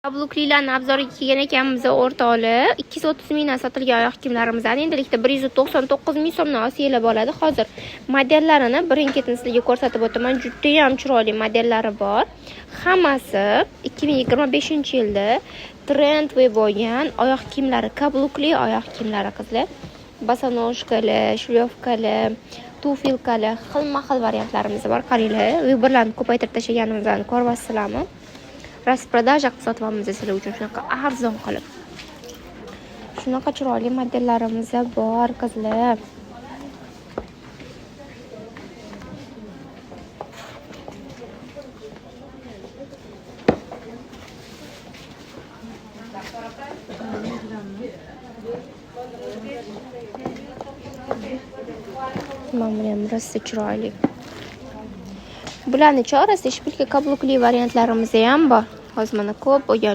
Kabluklilarni obzoriga kelgan ekanmiz o'rtoqlar. 230 mingdan sotilgan oyoq kiyimlarimizdan endilikda 199 ming so'mdan osiyalab oladi. Hozir modellarini birin-ketin sizlarga ko'rsatib o'taman. Juda ham chiroyli modellari bor. Hammasi 2025-yilda trend bo'lgan oyoq kiyimlari, kablukli oyoq kiyimlari qizlar. Bosonojkali, shlyovkali, tufilkali, xilma-xil variantlarimiz bor. Qaranglar, vibrlarni ko'paytirib tashlaganimizdan ko'ryapsizlarmi? Rasprodaja qilib sotyapmiz sizlar uchun shunaqa arzon qilib. Shunaqa chiroyli modellarimiz bor qizlar. Mana ham rosa chiroyli. Bularning chorasi shpilka kablukli variantlarimiz ham bor. Hozir mana ko'p bo'lgan